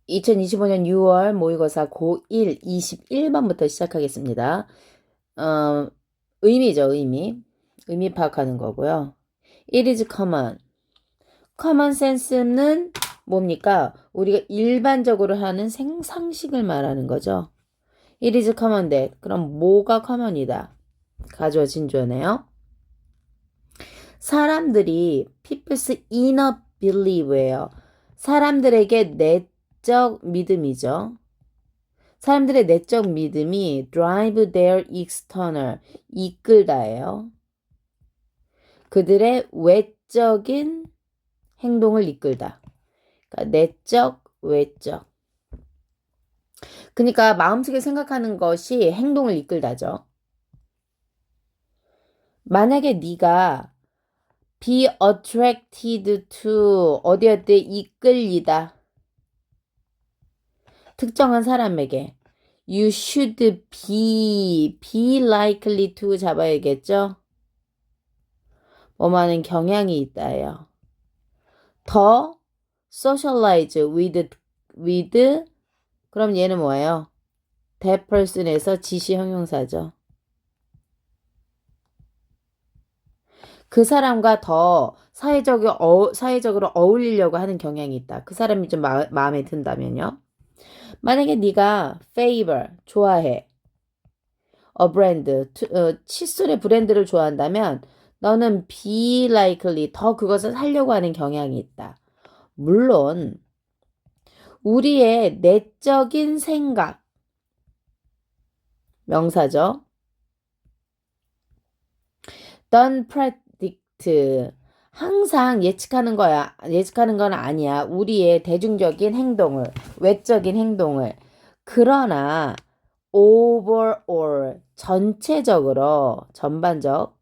2025년 6월 모의고사 고1 21번부터 시작하겠습니다. 의미죠, 의미. 의미 파악하는 거고요. It is common. common sense는 뭡니까? 우리가 일반적으로 하는 상식을 말하는 거죠. It is common that. 그럼 뭐가 common이다? 가져진 주어네요. 사람들이 people's inner belief예요. 사람들에게 내적 믿음이죠. 사람들의 내적 믿음이 drive their external, 이끌다예요. 그들의 외적인 행동을 이끌다. 그러니까 내적, 외적. 그러니까 마음속에 생각하는 것이 행동을 이끌다죠. 만약에 네가 be attracted to 어디 이끌리다. 특정한 사람에게 you should be likely to 잡아야겠죠? 뭐하는 경향이 있다예요. 더 socialize with 그럼 얘는 뭐예요? that person에서 지시 형용사죠. 그 사람과 더 사회적으로 어울리려고 하는 경향이 있다. 그 사람이 좀 마음에 든다면요. 만약에 네가 favor, 좋아해. a brand, 칫솔의 브랜드를 좋아한다면 너는 be likely, 더 그것을 사려고 하는 경향이 있다. 물론 우리의 내적인 생각, 명사죠. don't predict, 항상 예측하는 건 아니야. 우리의 대중적인 행동을, 외적인 행동을. 그러나 overall, 전체적으로, 전반적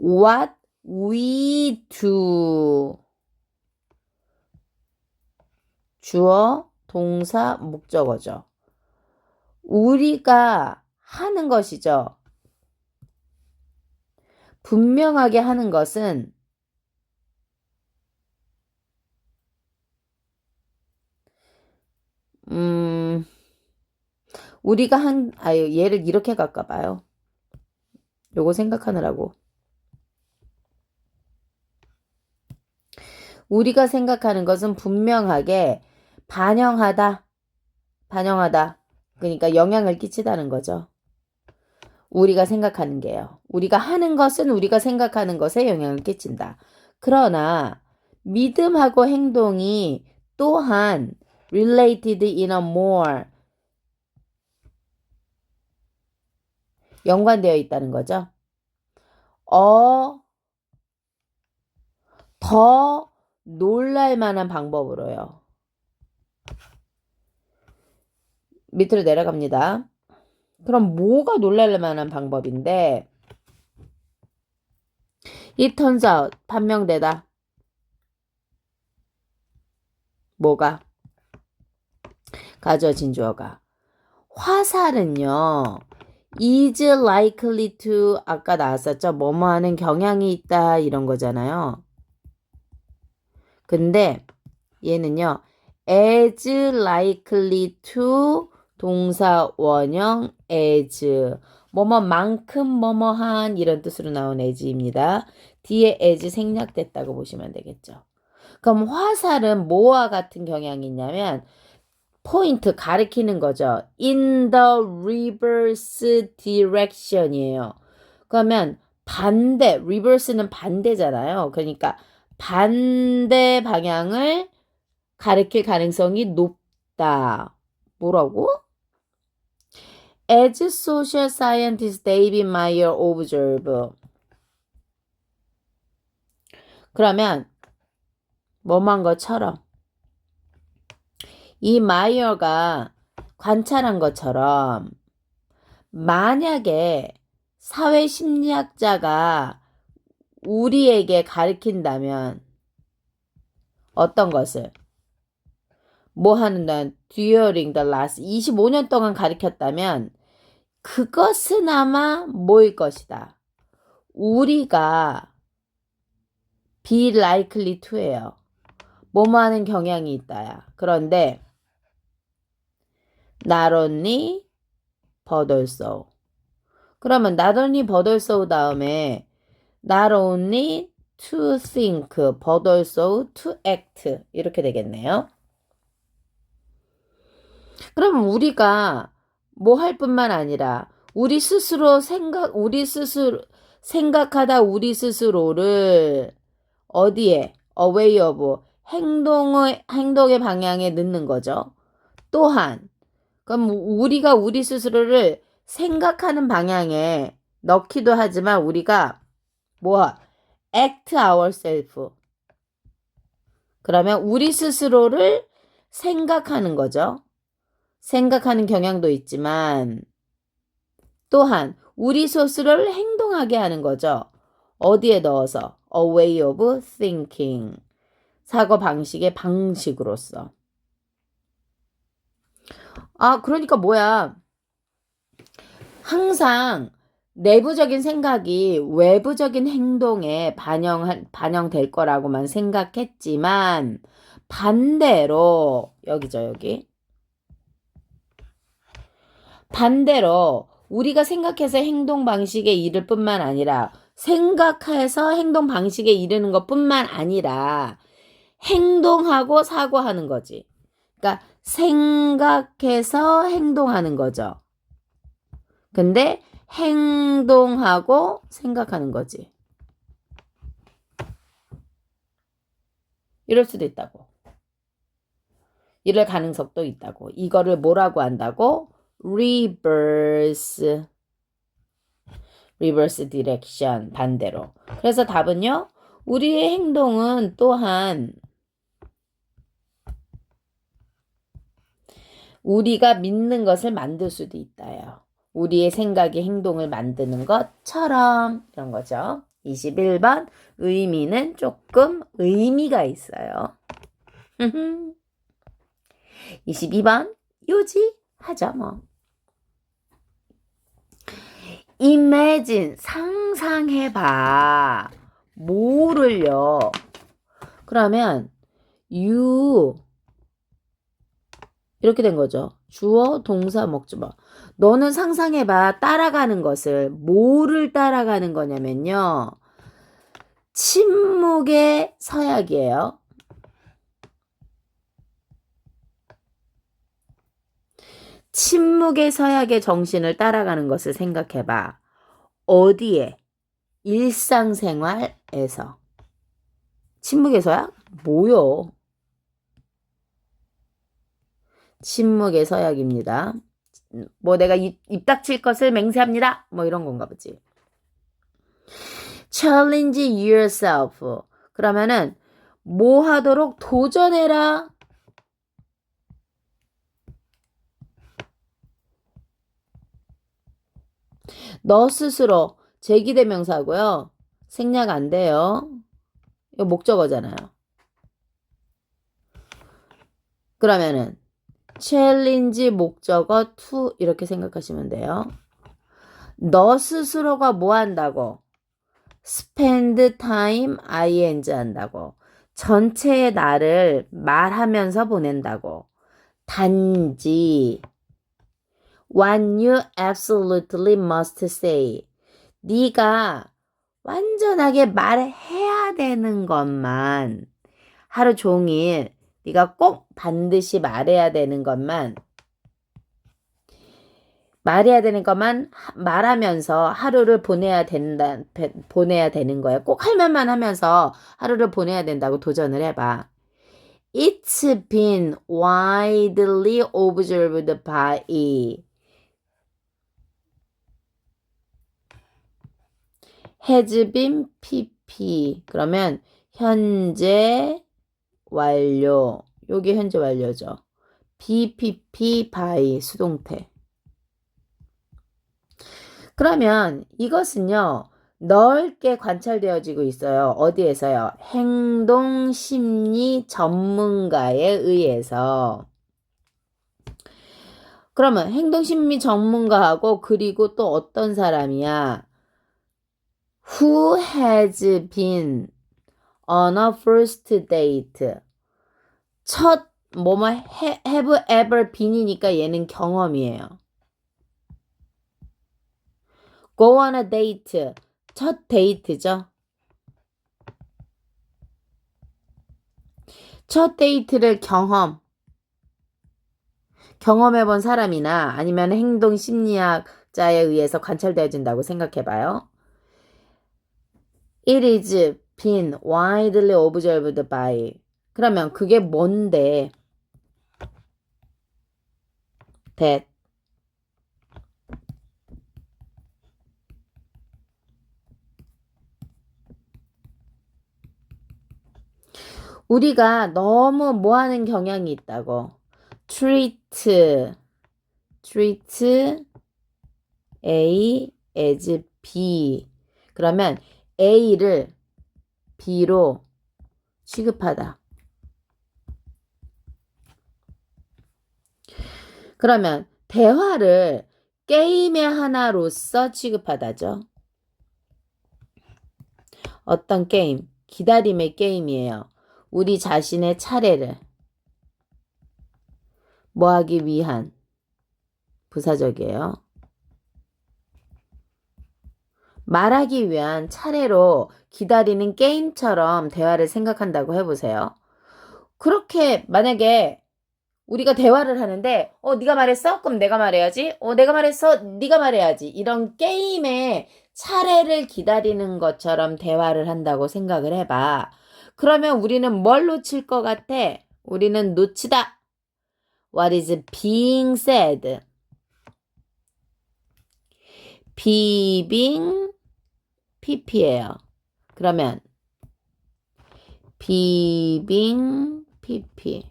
what we do, 주어, 동사, 목적어죠. 우리가 하는 것이죠. 분명하게 하는 것은 우리가 얘를 이렇게 갈까 봐요. 요거 생각하느라고. 우리가 생각하는 것은 분명하게 반영하다. 그러니까 영향을 끼치다는 거죠. 우리가 생각하는 게요. 우리가 하는 것은 우리가 생각하는 것에 영향을 끼친다. 그러나 믿음하고 행동이 또한 related in a more 연관되어 있다는 거죠. 더 놀랄 만한 방법으로요. 밑으로 내려갑니다. 그럼 뭐가 놀랄 만한 방법인데? It turns out, 판명되다. 뭐가? 가져진 주어가. 화살은요. is likely to 아까 나왔었죠. 뭐뭐 하는 경향이 있다 이런 거잖아요. 근데 얘는요. as likely to 동사 원형 as 뭐뭐만큼 뭐뭐한 이런 뜻으로 나온 as입니다. 뒤에 as 생략됐다고 보시면 되겠죠. 그럼 화살은 뭐와 같은 경향이 있냐면 포인트 가리키는 거죠. in the reverse direction이에요. 그러면 반대, reverse는 반대잖아요. 그러니까 반대 방향을 가리킬 가능성이 높다. 뭐라고? As social scientist David Meyer observe. 그러면 뭐만 것처럼 이 마이어가 관찰한 것처럼 만약에 사회심리학자가 우리에게 가르친다면 어떤 것을 뭐 하는 during the last 25년 동안 가르쳤다면 그것은 아마 뭐일 것이다. 우리가 be likely to예요. 뭐뭐 하는 경향이 있다야. 그런데 not only but also. 그러면 not only but also 다음에 not only to think but also to act 이렇게 되겠네요. 그럼 우리가 뭐 할 뿐만 아니라 우리 스스로 생각하다 우리 스스로를 어디에 away of 행동의 방향에 넣는 거죠. 또한 그럼 우리가 우리 스스로를 생각하는 방향에 넣기도 하지만 우리가 뭐 act ourselves 그러면 우리 스스로를 생각하는 거죠. 생각하는 경향도 있지만 또한 우리 스스로를 행동하게 하는 거죠. 어디에 넣어서? A way of thinking. 사고 방식의 방식으로서. 그러니까 뭐야. 항상 내부적인 생각이 외부적인 행동에 반영될 거라고만 생각했지만 반대로 여기죠, 여기. 반대로 우리가 생각해서 행동 방식에 이를 뿐만 아니라 생각해서 행동 방식에 이르는 것뿐만 아니라 행동하고 사고하는 거지. 그러니까 생각해서 행동하는 거죠. 근데 행동하고 생각하는 거지. 이럴 수도 있다고. 이럴 가능성도 있다고. 이거를 뭐라고 한다고? reverse direction 반대로. 그래서 답은요. 우리의 행동은 또한 우리가 믿는 것을 만들 수도 있다요. 우리의 생각이 행동을 만드는 것처럼 이런 거죠. 21번 의미는 조금 의미가 있어요. 22번 요지하죠 뭐. imagine 상상해봐. 뭐를요? 그러면 you 이렇게 된 거죠. 주어, 동사, 목적어. 너는 상상해봐. 따라가는 것을 뭐를 따라가는 거냐면요. 침묵의 서약이에요. 침묵의 서약의 정신을 따라가는 것을 생각해봐. 어디에? 일상생활에서. 침묵의 서약? 뭐요? 침묵의 서약입니다. 뭐 내가 입 닥칠 것을 맹세합니다. 뭐 이런 건가 보지. Challenge yourself. 그러면은 뭐 하도록 도전해라. 너 스스로 제기대명사고요. 생략 안 돼요. 이거 목적어잖아요. 그러면은 챌린지 목적어 to 이렇게 생각하시면 돼요. 너 스스로가 뭐 한다고? spend time ing 한다고. 전체의 날을 말하면서 보낸다고. 단지 what you absolutely must say. 네가 완전하게 말해야 되는 것만 하루 종일 네가 꼭 반드시 말해야 되는 것만 말하면서 하루를 보내야 되는 거야. 꼭 할 말만 하면서 하루를 보내야 된다고 도전을 해봐. It's been widely observed by has been PP 그러면 현재 완료 요게 현재 완료죠. BPP by 수동태. 그러면 이것은요. 넓게 관찰되어지고 있어요. 어디에서요? 행동심리 전문가에 의해서. 그러면 행동심리 전문가하고 그리고 또 어떤 사람이야? Who has been on a first date? 첫 뭐뭐 have ever been이니까 얘는 경험이에요. go on a date. 첫 데이트죠. 첫 데이트를 경험해본 사람이나 아니면 행동 심리학자에 의해서 관찰되어진다고 생각해봐요. It is been widely observed by. 그러면 그게 뭔데? that. 우리가 너무 뭐 하는 경향이 있다고. treat A as B. 그러면 A를 B로 취급하다. 그러면 대화를 게임의 하나로서 취급하다죠. 어떤 게임? 기다림의 게임이에요. 우리 자신의 차례를 뭐 하기 위한 부사적이에요. 말하기 위한 차례로 기다리는 게임처럼 대화를 생각한다고 해보세요. 그렇게 만약에 우리가 대화를 하는데 네가 말했어? 그럼 내가 말해야지. 내가 말했어? 네가 말해야지. 이런 게임의 차례를 기다리는 것처럼 대화를 한다고 생각을 해봐. 그러면 우리는 뭘 놓칠 것 같아? 우리는 놓치다. What is being said? being pp예요. 그러면 being pp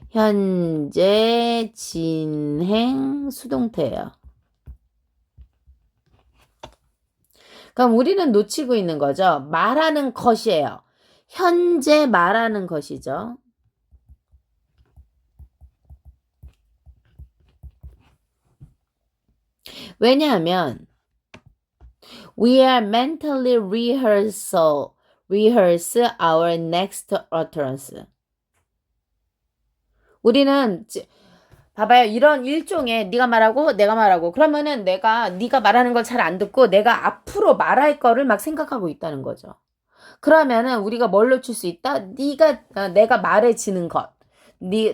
현재 진행 수동태예요. 그럼 우리는 놓치고 있는 거죠. 말하는 것이에요. 현재 말하는 것이죠. 왜냐하면 we are mentally rehearse our next utterance. 우리는 봐봐요. 이런 일종의 네가 말하고 내가 말하고 그러면은 네가 말하는 걸 잘 안 듣고 내가 앞으로 말할 거를 막 생각하고 있다는 거죠. 그러면은 우리가 뭘 놓칠 수 있다? 내가 말해지는 것.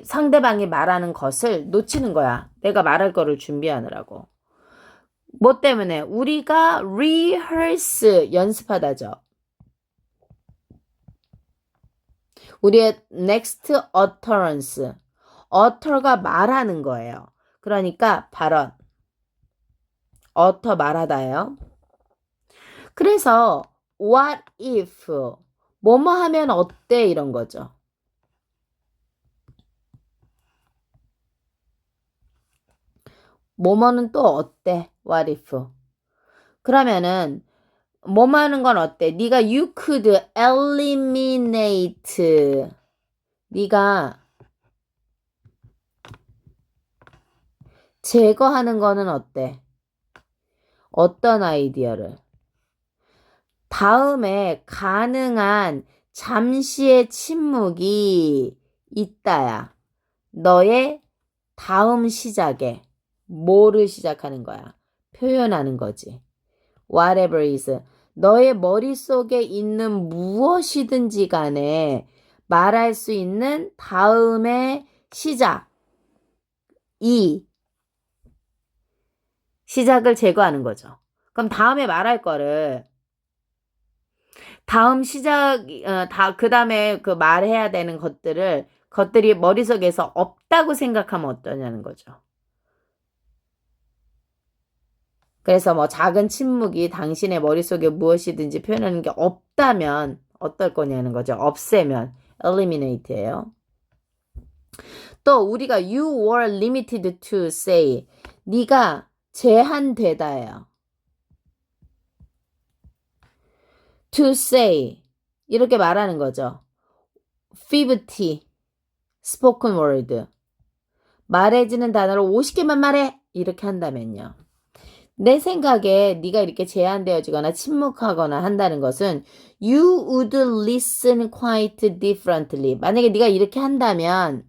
상대방이 말하는 것을 놓치는 거야. 내가 말할 거를 준비하느라고. 뭐 때문에? 우리가 rehearse 연습하다죠. 우리의 next utterance. utter가 말하는 거예요. 그러니까 발언. utter 말하다예요. 그래서 what if 뭐뭐 하면 어때 이런 거죠. 뭐뭐는 또 어때? what if. 그러면은 뭐뭐 하는 건 어때? 네가 you could eliminate. 네가 제거하는 거는 어때? 어떤 아이디어를? 다음에 가능한 잠시의 침묵이 있다야. 너의 다음 시작에 뭐를 시작하는 거야? 표현하는 거지. Whatever is. 너의 머릿속에 있는 무엇이든지 간에 말할 수 있는 다음의 시작을 제거하는 거죠. 그럼 다음에 말할 거를 그 다음에 그 말해야 되는 것들이 머릿속에서 없다고 생각하면 어떠냐는 거죠. 그래서 뭐 작은 침묵이 당신의 머릿속에 무엇이든지 표현하는 게 없다면 어떨 거냐는 거죠. 없애면 eliminate예요. 또 우리가 you were limited to say. 네가 제한되다예요. to say 이렇게 말하는 거죠. 50 spoken word 말해지는 단어로 50개만 말해 이렇게 한다면요. 내 생각에 네가 이렇게 제한되어지거나 침묵하거나 한다는 것은 you would listen quite differently. 만약에 네가 이렇게 한다면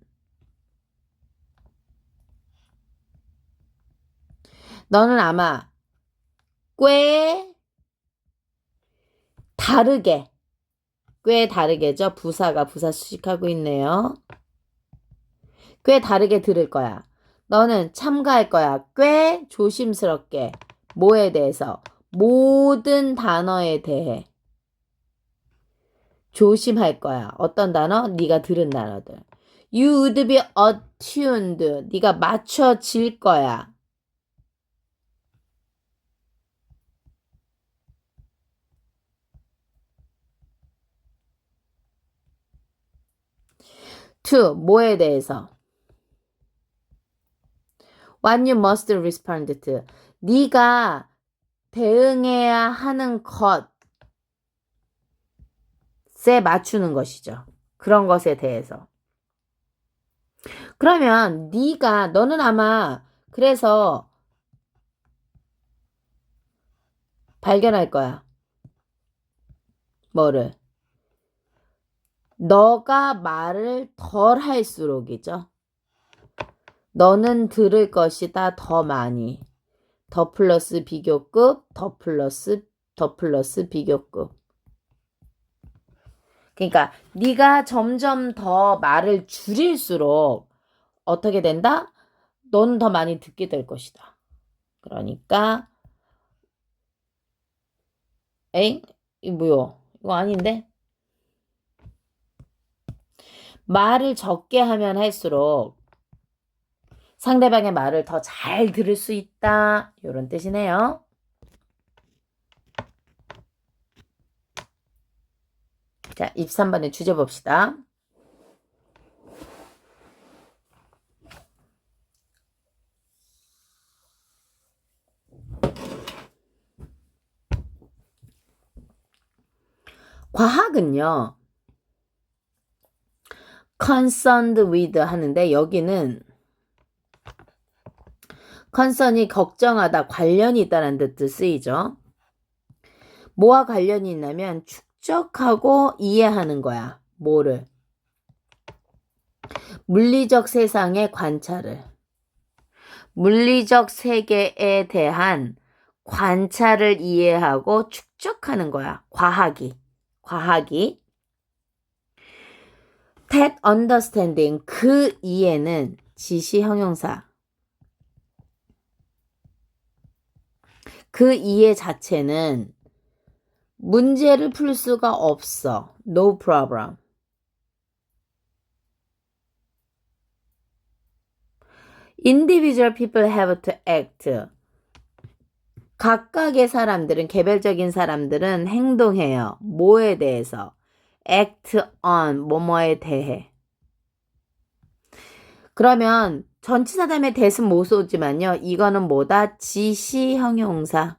너는 아마 꽤 다르게, 꽤 다르게죠. 부사가 부사 수식하고 있네요. 꽤 다르게 들을 거야. 너는 참가할 거야. 꽤 조심스럽게. 뭐에 대해서? 모든 단어에 대해 조심할 거야. 어떤 단어? 네가 들은 단어들. You would be attuned. 네가 맞춰질 거야. To, 뭐에 대해서? What you must respond to. 네가 대응해야 하는 것에 맞추는 것이죠. 그런 것에 대해서. 그러면 너는 아마 그래서 발견할 거야. 뭐를? 너가 말을 덜 할수록이죠. 너는 들을 것이다 더 많이. 더 플러스 비교급, 더 플러스 비교급. 그러니까 네가 점점 더 말을 줄일수록 어떻게 된다? 너는 더 많이 듣게 될 것이다. 그러니까 에잉? 이거 뭐요? 이거 아닌데? 말을 적게 하면 할수록 상대방의 말을 더 잘 들을 수 있다. 이런 뜻이네요. 자, 23번의 주제 봅시다. 과학은요. concerned with 하는데 여기는 concern이 걱정하다, 관련이 있다는 뜻도 쓰이죠. 뭐와 관련이 있냐면 축적하고 이해하는 거야. 뭐를? 물리적 세상의 관찰을. 물리적 세계에 대한 관찰을 이해하고 축적하는 거야. 과학이. That understanding, 그 이해는 지시 형용사. 그 이해 자체는 문제를 풀 수가 없어. No problem. Individual people have to act. 각각의 사람들은, 개별적인 사람들은 행동해요. 뭐에 대해서? act on, 뭐뭐에 대해. 그러면 전치사 다음에 that은 못 쏘지만요. 이거는 뭐다? 지시 형용사.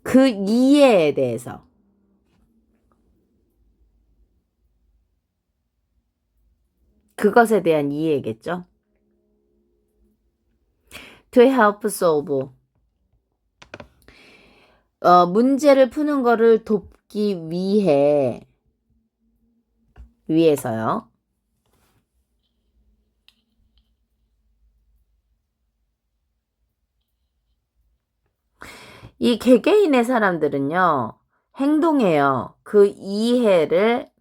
그 이해에 대해서. 그것에 대한 이해겠죠. To help solve. 문제를 푸는 거를 돕기 위해서요. 이 개개인의 사람들은요, 행동해요. 그 이해를,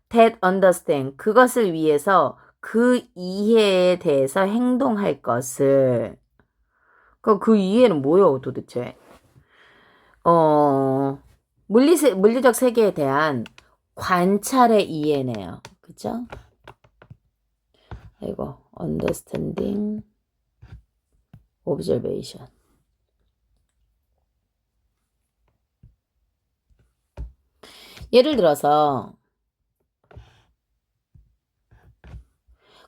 that understand, 그것을 위해서 그 이해에 대해서 행동할 것을. 그 이해는 뭐예요, 도대체? 물리적 세계에 대한 관찰의 이해네요. 그죠? 이거, understanding, observation. 예를 들어서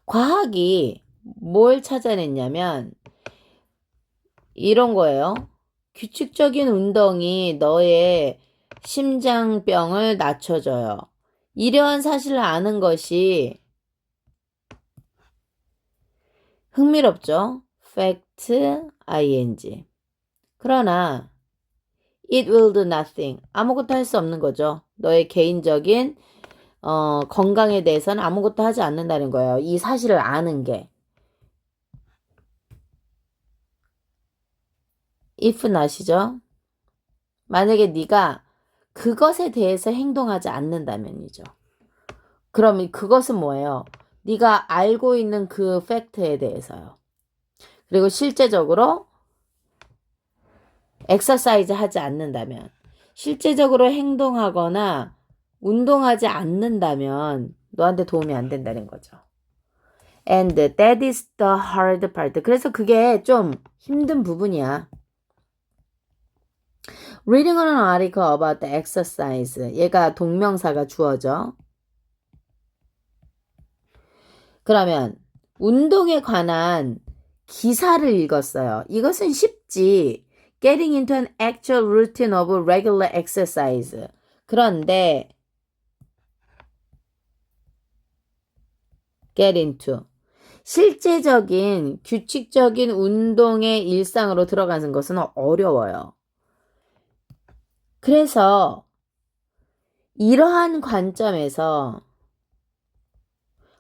과학이 뭘 찾아냈냐면 이런 거예요. 규칙적인 운동이 너의 심장병을 낮춰줘요. 이러한 사실을 아는 것이 흥미롭죠? fact, ing. 그러나 it will do nothing. 아무것도 할 수 없는 거죠. 너의 개인적인 건강에 대해서는 아무것도 하지 않는다는 거예요. 이 사실을 아는 게. if not이죠. 만약에 네가 그것에 대해서 행동하지 않는다면이죠. 그럼 그것은 뭐예요? 네가 알고 있는 그 팩트에 대해서요. 그리고 실제적으로 엑서사이즈 하지 않는다면, 실제적으로 행동하거나 운동하지 않는다면 너한테 도움이 안 된다는 거죠. And that is the hard part. 그래서 그게 좀 힘든 부분이야. Reading an article about the exercise. 얘가 동명사가 주어져. 그러면 운동에 관한 기사를 읽었어요. 이것은 쉽지. Getting into an actual routine of regular exercise. 그런데 get into. 실제적인 규칙적인 운동의 일상으로 들어가는 것은 어려워요. 그래서 이러한 관점에서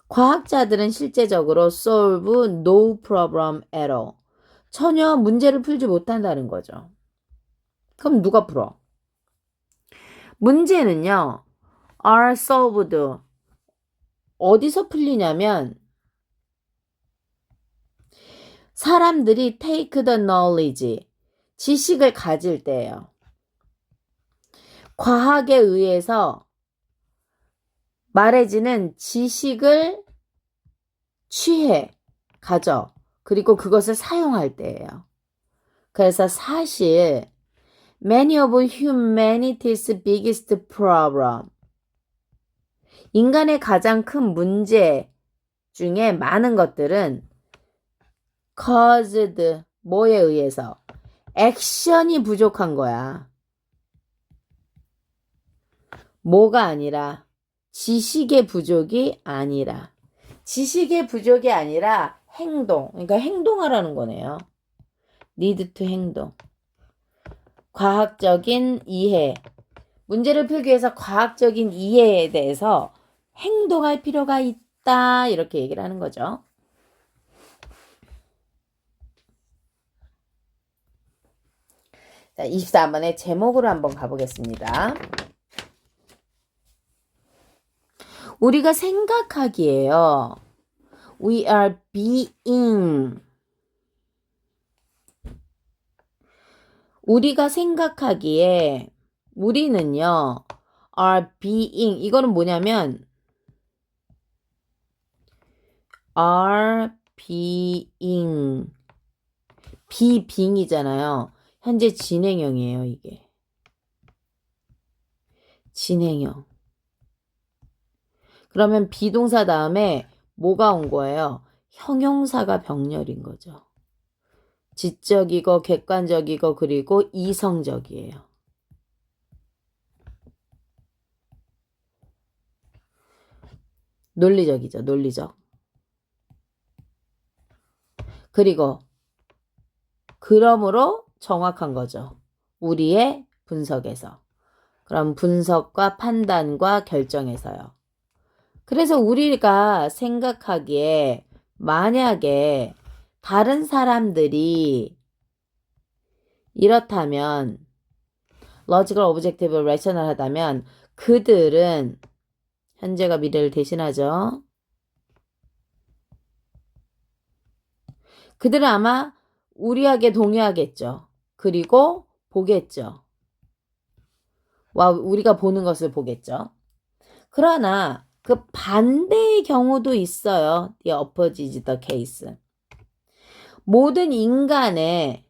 과학자들은 실제적으로 solve no problem at all. 전혀 문제를 풀지 못한다는 거죠. 그럼 누가 풀어? 문제는요, are solved. 어디서 풀리냐면, 사람들이 take the knowledge, 지식을 가질 때예요. 과학에 의해서 말해지는 지식을 가져. 그리고 그것을 사용할 때예요. 그래서 사실 many of humanity's biggest problem, 인간의 가장 큰 문제 중에 많은 것들은 caused, 뭐에 의해서? 액션이 부족한 거야. 뭐가 아니라 지식의 부족이 아니라. 지식의 부족이 아니라 행동. 그러니까 행동하라는 거네요. need to 행동. 과학적인 이해. 문제를 풀기 위해서 과학적인 이해에 대해서 행동할 필요가 있다. 이렇게 얘기를 하는 거죠. 자, 24번의 제목으로 한번 가보겠습니다. 우리가 생각하기에요. We are being. 우리가 생각하기에 우리는요. are being. 이거는 뭐냐면 are being. be being이잖아요. 현재 진행형이에요, 이게. 진행형. 그러면 비동사 다음에 뭐가 온 거예요? 형용사가 병렬인 거죠. 지적이고 객관적이고 그리고 이성적이에요. 논리적이죠. 논리적. 그리고 그러므로 정확한 거죠. 우리의 분석에서. 그럼 분석과 판단과 결정에서요. 그래서 우리가 생각하기에 만약에 다른 사람들이 이렇다면 logical, objective, rational 하다면 그들은 현재가 미래를 대신하죠. 그들은 아마 우리에게 동의하겠죠. 그리고 보겠죠. 우리가 보는 것을 보겠죠. 그러나 그 반대의 경우도 있어요. The opposite is the case. 모든 인간의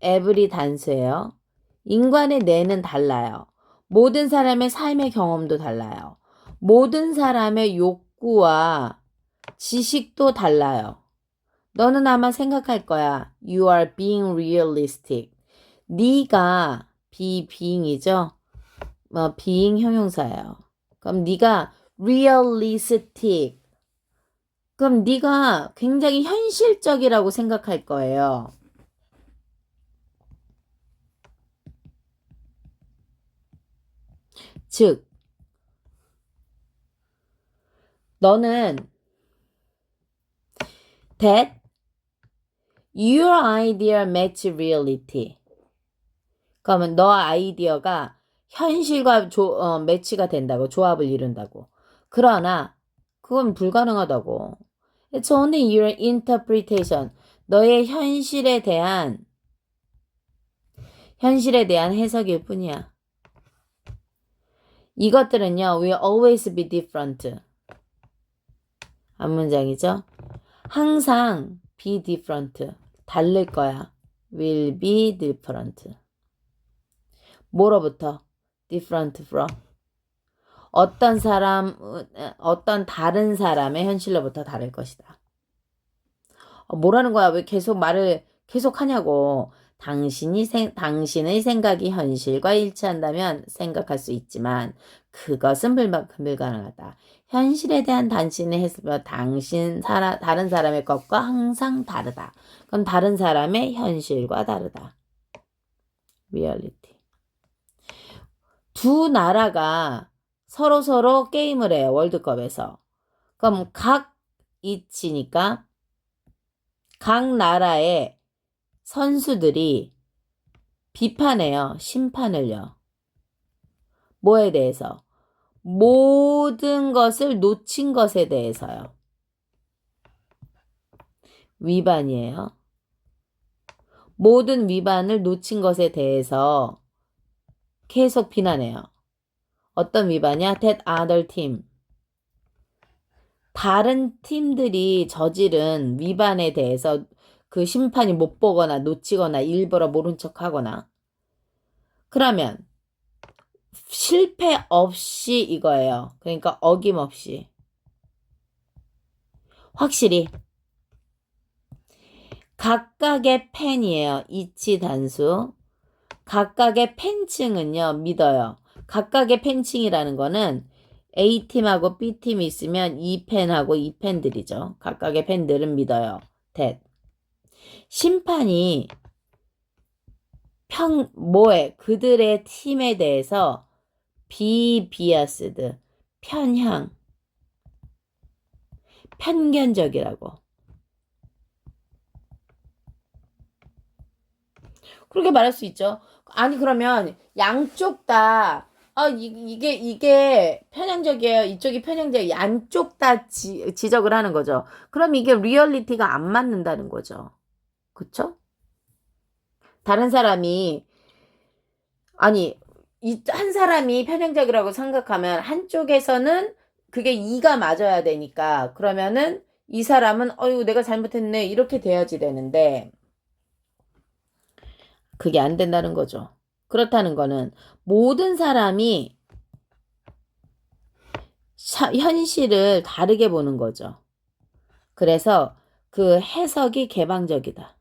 every 단수예요. 인간의 뇌는 달라요. 모든 사람의 삶의 경험도 달라요. 모든 사람의 욕구와 지식도 달라요. 너는 아마 생각할 거야. You are being realistic. 네가 being이죠. being 형용사예요. 그럼 네가 realistic. 그럼 네가 굉장히 현실적이라고 생각할 거예요. 즉, 너는 that your idea match reality. 그러면 너 아이디어가 현실과 매치가 된다고, 조합을 이룬다고. 그러나 그건 불가능하다고. It's only your interpretation. 너의 현실에 대한 해석일 뿐이야. 이것들은요, will always be different. 앞문장이죠. 항상 be different. 다를 거야. will be different. 뭐로부터? different from. 어떤 다른 사람의 현실로부터 다를 것이다. 뭐라는 거야? 왜 계속 말을 계속 하냐고. 당신의 생각이 현실과 일치한다면 생각할 수 있지만 그것은 불가능하다. 현실에 대한 당신의 해석은 다른 사람의 것과 항상 다르다. 그건 다른 사람의 현실과 다르다. reality. 두 나라가 서로 게임을 해요. 월드컵에서. 그럼 각 이치니까 각 나라의 선수들이 비판해요. 심판을요. 뭐에 대해서? 모든 것을 놓친 것에 대해서요. 위반이에요. 모든 위반을 놓친 것에 대해서 계속 비난해요. 어떤 위반이야? That other team. 다른 팀들이 저지른 위반에 대해서 그 심판이 못 보거나 놓치거나 일부러 모른 척 하거나. 그러면 실패 없이 이거예요. 그러니까 어김없이. 확실히 각각의 팬이에요. 이치 단수. 각각의 팬층은요. 믿어요. 각각의 팬층이라는 거는 A팀하고 B팀이 있으면 이 팬하고 이 팬들이죠. 각각의 팬들은 믿어요. that. 심판이 그들의 팀에 대해서 비비아스드, 편견적이라고. 그렇게 말할 수 있죠. 아니 그러면 양쪽 다 이게 편향적이에요. 이쪽이 편향적이에요. 양쪽 다 지적을 하는 거죠. 그럼 이게 리얼리티가 안 맞는다는 거죠. 그쵸? 다른 사람이 한 사람이 편향적이라고 생각하면 한쪽에서는 그게 이가 맞아야 되니까 그러면은 이 사람은 내가 잘못했네 이렇게 돼야지 되는데 그게 안 된다는 거죠. 그렇다는 거는 모든 사람이 현실을 다르게 보는 거죠. 그래서 그 해석이 개방적이다.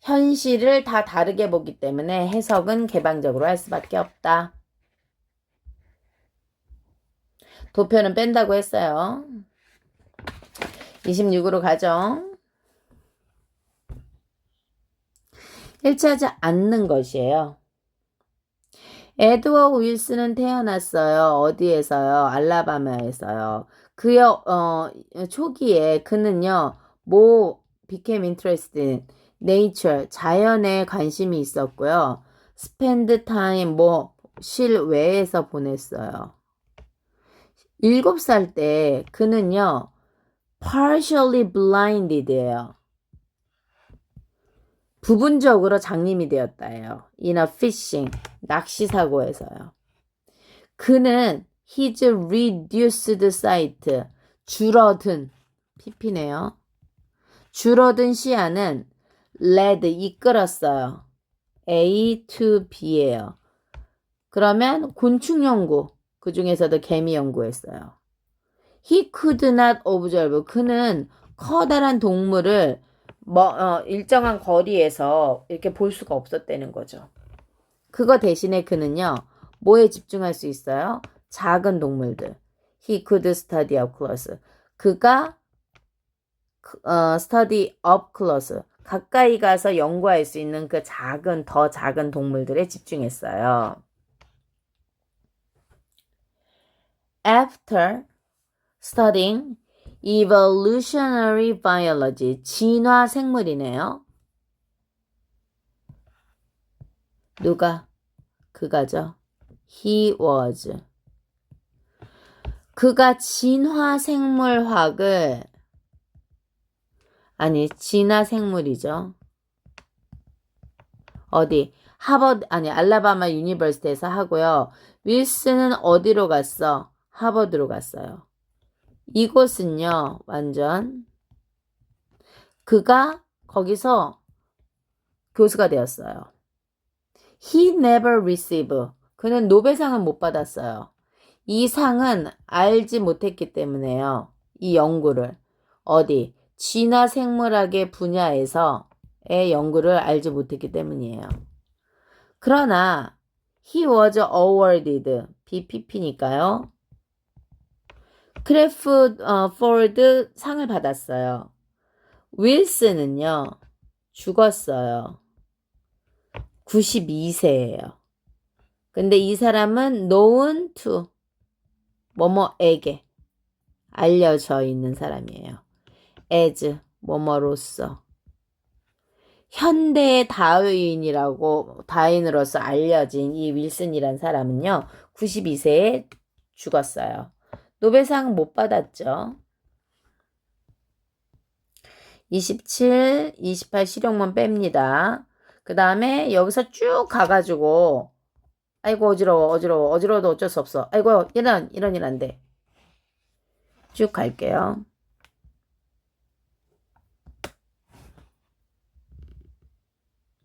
현실을 다 다르게 보기 때문에 해석은 개방적으로 할 수밖에 없다. 도표는 뺀다고 했어요. 26으로 가죠. 일치하지 않는 것이에요. 에드워드 윌슨은 태어났어요. 어디에서요? 알라바마에서요. 초기에 그는요, became interested in nature, 자연에 관심이 있었고요. spend time, 실외에서 보냈어요. 7살 때 그는요, partially blinded예요. 부분적으로 장님이 되었다예요. in a fishing, 낚시 사고에서요. 그는 his reduced sight, 줄어든, pp네요. 줄어든 시야는 led, 이끌었어요. A to B예요. 그러면 곤충 연구, 그 중에서도 개미 연구했어요. He could not observe, 그는 커다란 동물을 일정한 거리에서 이렇게 볼 수가 없었다는 거죠. 그거 대신에 그는요, 뭐에 집중할 수 있어요? 작은 동물들. He could study up close. 그가 study up close. 가까이 가서 연구할 수 있는 그 더 작은 동물들에 집중했어요. After studying evolutionary biology, 진화 생물이네요. 누가? 그가죠. He was. 그가 진화생물학을 진화생물이죠. 어디? 알라바마 유니버시티에서 하고요. 윌슨은 어디로 갔어? 하버드로 갔어요. 이곳은요, 완전 그가 거기서 교수가 되었어요. He never received. 그는 노벨상은 못 받았어요. 이 상은 알지 못했기 때문에요. 이 연구를. 어디? 진화생물학의 분야에서의 연구를 알지 못했기 때문이에요. 그러나 he was awarded. BPP니까요. 크래프포드 상을 받았어요. 윌슨은요. 죽었어요. 92세예요. 근데 이 사람은 known to 뭐뭐에게 알려져 있는 사람이에요. as 뭐뭐로서 현대의 다윈으로서 알려진 이 윌슨이란 사람은요. 92세에 죽었어요. 노벨상 못 받았죠. 27, 28 실용문 뺍니다. 그 다음에 여기서 쭉 가가지고 아이고 어지러워도 어쩔 수 없어. 아이고 이런데 쭉 갈게요.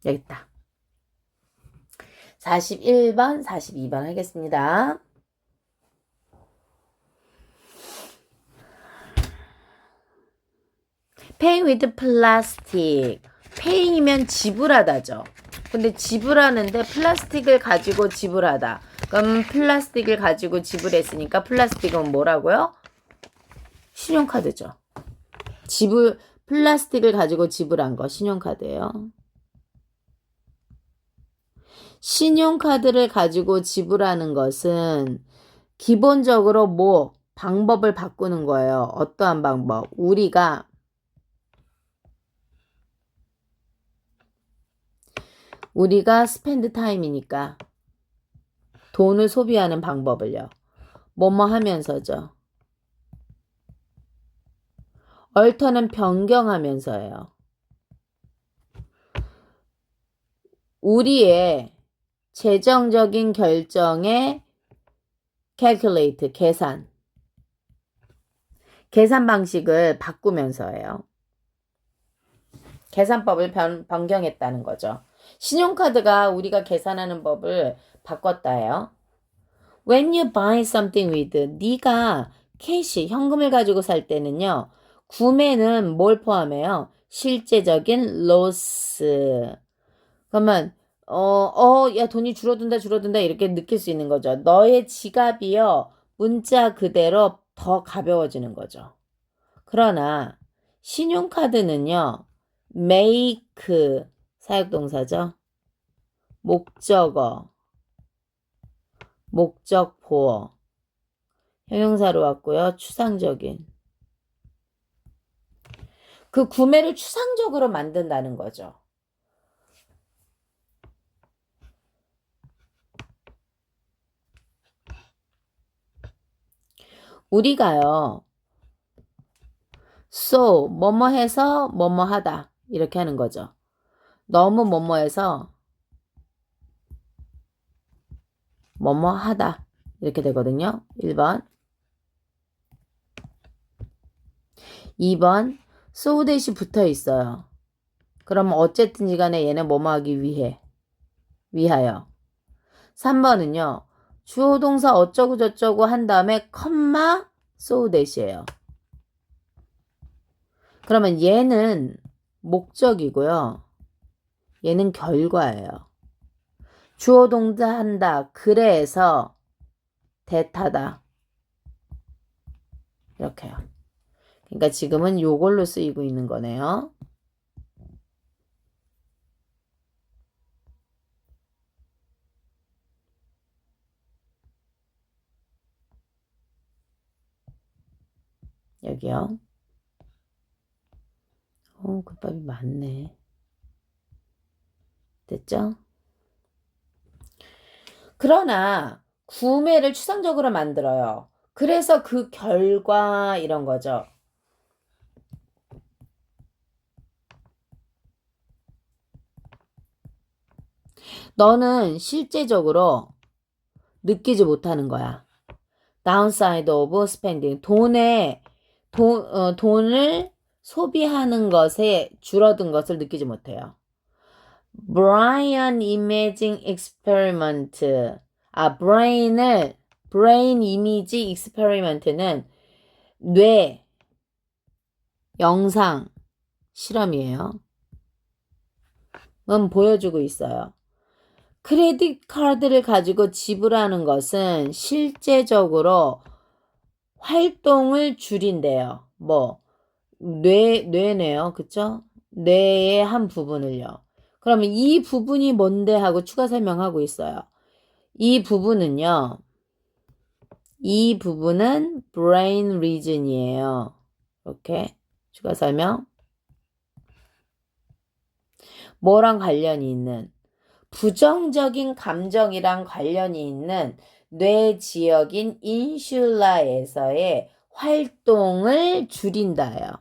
여기 있다. 41번, 42번 하겠습니다. Pay with plastic. pay이면 지불하다죠. 근데 지불하는데 플라스틱을 가지고 지불하다. 그럼 플라스틱을 가지고 지불했으니까 플라스틱은 뭐라고요? 신용카드죠. 플라스틱을 가지고 지불한 거 신용카드예요. 신용카드를 가지고 지불하는 것은 기본적으로 방법을 바꾸는 거예요. 어떠한 방법? 우리가 스펜드 타임이니까 돈을 소비하는 방법을요. 뭐뭐 하면서죠. 얼터는 변경하면서예요. 우리의 재정적인 결정의 calculate, 계산 방식을 바꾸면서예요. 계산법을 변경했다는 거죠. 신용카드가 우리가 계산하는 법을 바꿨다예요. When you buy something with, 네가 캐시, 현금을 가지고 살 때는요. 구매는 뭘 포함해요? 실제적인 로스. 그러면 야 돈이 줄어든다 이렇게 느낄 수 있는 거죠. 너의 지갑이요. 문자 그대로 더 가벼워지는 거죠. 그러나 신용카드는요. make 사역동사죠. 목적어, 목적보어, 형용사로 왔고요. 추상적인. 그 구매를 추상적으로 만든다는 거죠. 우리가요. so 뭐뭐 해서 뭐뭐 하다 이렇게 하는 거죠. 너무 뭐뭐 해서 뭐뭐 하다 이렇게 되거든요. 1번 2번 so 대시 붙어 있어요. 그러면 어쨌든지 간에 얘는 뭐뭐 하기 위하여 3번은요. 주어 동사 어쩌고 저쩌고 한 다음에 컴마 so 대시예요. 그러면 얘는 목적이고요. 얘는 결과예요. 주어 동사 한다. 그래서 대타다. 이렇게요. 그러니까 지금은 요걸로 쓰이고 있는 거네요. 여기요. 굿밥이 많네. 됐죠? 그러나 구매를 추상적으로 만들어요. 그래서 그 결과 이런 거죠. 너는 실제적으로 느끼지 못하는 거야. downside of spending. 돈을 소비하는 것에 줄어든 것을 느끼지 못해요. Brian Imaging Experiment. brain Image Experiment는 뇌 영상 실험이에요. 보여주고 있어요. 크레딧 카드를 가지고 지불하는 것은 실제적으로 활동을 줄인대요. 뇌네요. 그쵸? 뇌의 한 부분을요. 그러면 이 부분이 뭔데 하고 추가 설명하고 있어요. 이 부분은 brain region이에요. 이렇게 추가 설명. 뭐랑 관련이 있는? 부정적인 감정이랑 관련이 있는 뇌 지역인 인슐라에서의 활동을 줄인다요.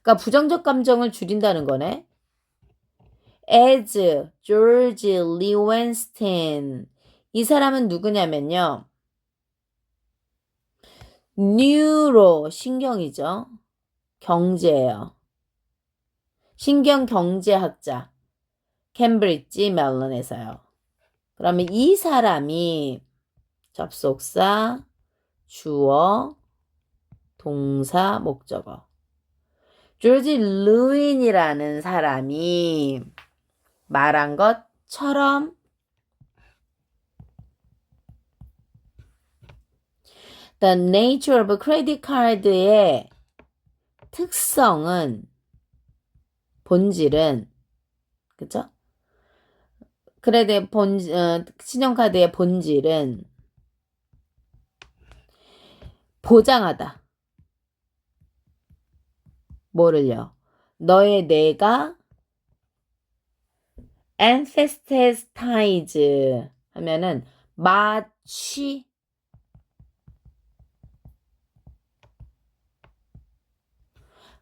그러니까 부정적 감정을 줄인다는 거네. As George Lewinstein. 이 사람은 누구냐면요. 신경이죠. 경제예요. 신경경제학자. 캠브리지 멜론에서요. 그러면 이 사람이 접속사, 주어, 동사, 목적어. 조지 루인이라는 사람이 말한 것처럼 The nature of credit card의 특성은 본질은 그쵸? 신용카드의 본질은 보장하다. 뭐를요? 너의 뇌가 anesthetize 하면은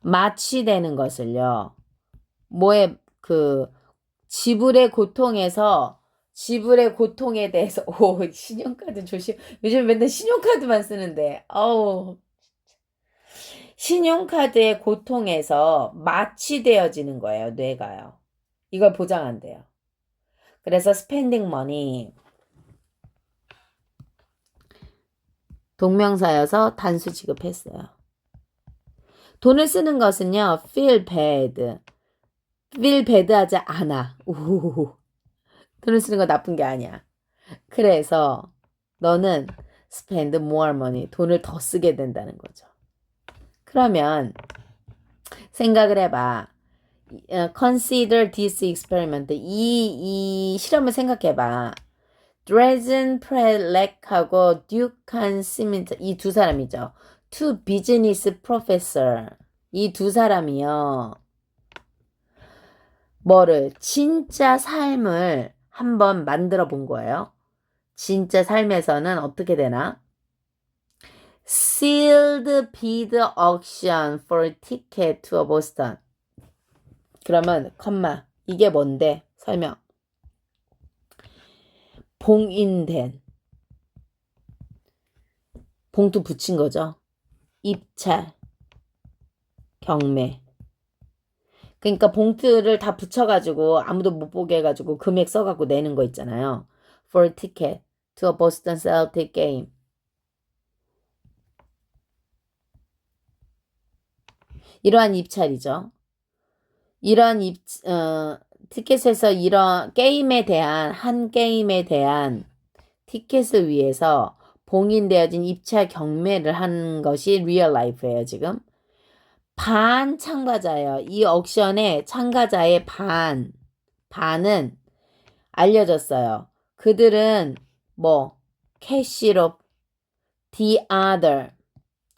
마취되는 것을요. 지불의 고통에 대해서 신용카드 조심. 요즘 맨날 신용카드만 쓰는데 신용카드의 고통에서 마취되어지는 거예요. 뇌가요. 이걸 보장한대요. 그래서 spending money 동명사여서 단수 취급했어요. 돈을 쓰는 것은요. feel bad 하지 않아. 돈을 쓰는 거 나쁜 게 아니야. 그래서 너는 spend more money, 돈을 더 쓰게 된다는 거죠. 그러면 생각을 해봐. Consider this experiment. 이 실험을 생각해봐. Dresden Prelek하고 Duncan Simint 이 두 사람이죠. Two business professor. 이 두 사람이요. 진짜 삶을 한번 만들어 본 거예요. 진짜 삶에서는 어떻게 되나? Sealed bid auction for ticket to Boston. 그러면 이게 뭔데? 설명. 봉인된 봉투 붙인 거죠. 입찰, 경매. 그러니까 봉투를 다 붙여가지고 아무도 못 보게 해가지고 금액 써갖고 내는 거 있잖아요. For ticket to a Boston Celtic game. 이러한 입찰이죠. 티켓에서 이런 게임에 대한 티켓을 위해서 봉인되어진 입찰 경매를 한 것이 리얼 라이프예요, 지금. 반 참가자예요. 이 옥션의 참가자의 반은 알려졌어요. 그들은 뭐 캐시로 the other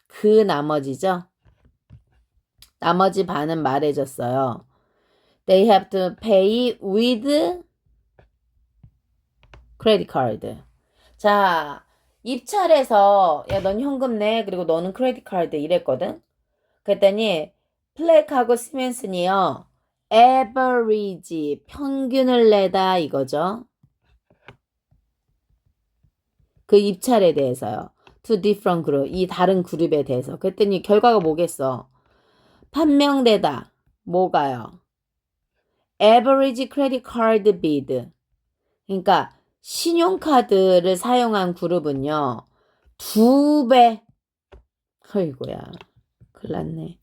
그 나머지죠. 나머지 반은 말해줬어요. They have to pay with credit card. 자, 입찰에서 야, 넌 현금 내. 그리고 너는 크레딧 카드 이랬거든. 그랬더니 플렉하고 시멘슨이요. average 평균을 내다 이거죠. 그 입찰에 대해서요. to different group 이 다른 그룹에 대해서. 그랬더니 결과가 뭐겠어? 판명되다. 뭐가요? average credit card bid. 그러니까 신용카드를 사용한 그룹은요. 2배. 어이구야. 큰일 났네.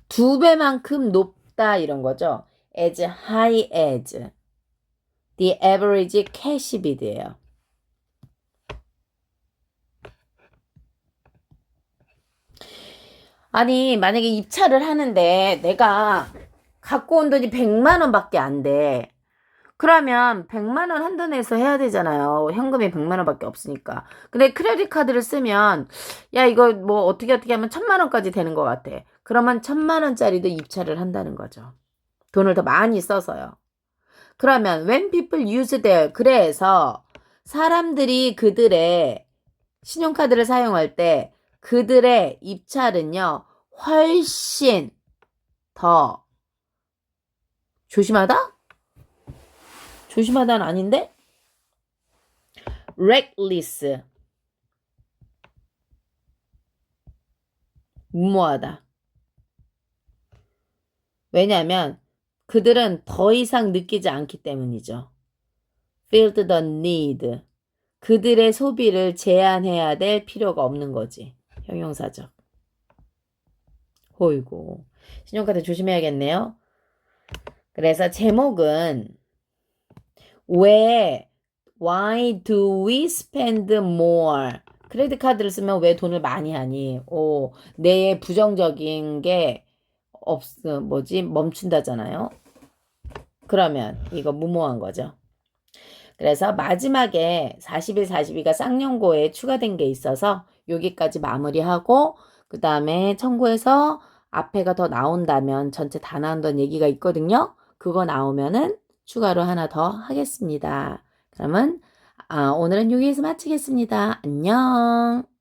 2배만큼 높다 이런 거죠. as high as the average cash bid예요. 아니 만약에 입찰을 하는데 내가 갖고 온 돈이 100만 원밖에 안 돼. 그러면 100만 원 한도 내서 해야 되잖아요. 현금이 100만 원밖에 없으니까. 근데 크레딧 카드를 쓰면 야 이거 뭐 어떻게 하면 1000만 원까지 되는 것 같아. 그러면 1000만 원짜리도 입찰을 한다는 거죠. 돈을 더 많이 써서요. 그러면 when people use their 그래서 사람들이 그들의 신용카드를 사용할 때 그들의 입찰은요. 훨씬 더 조심하다? 조심하다는 아닌데? reckless 무모하다. 왜냐하면 그들은 더 이상 느끼지 않기 때문이죠. feel the need 그들의 소비를 제한해야 될 필요가 없는 거지. 형용사적. 호이고 신용카드 조심해야겠네요. 그래서 제목은 왜 Why do we spend more? 크레딧 카드를 쓰면 왜 돈을 많이 하니? 내 부정적인 게 멈춘다잖아요. 그러면 이거 무모한 거죠. 그래서 마지막에 41, 42가 쌍용고에 추가된 게 있어서 여기까지 마무리하고 그 다음에 청구해서 앞에가 더 나온다면 전체 다 나온다는 얘기가 있거든요. 그거 나오면은 추가로 하나 더 하겠습니다. 그러면 오늘은 여기에서 마치겠습니다. 안녕.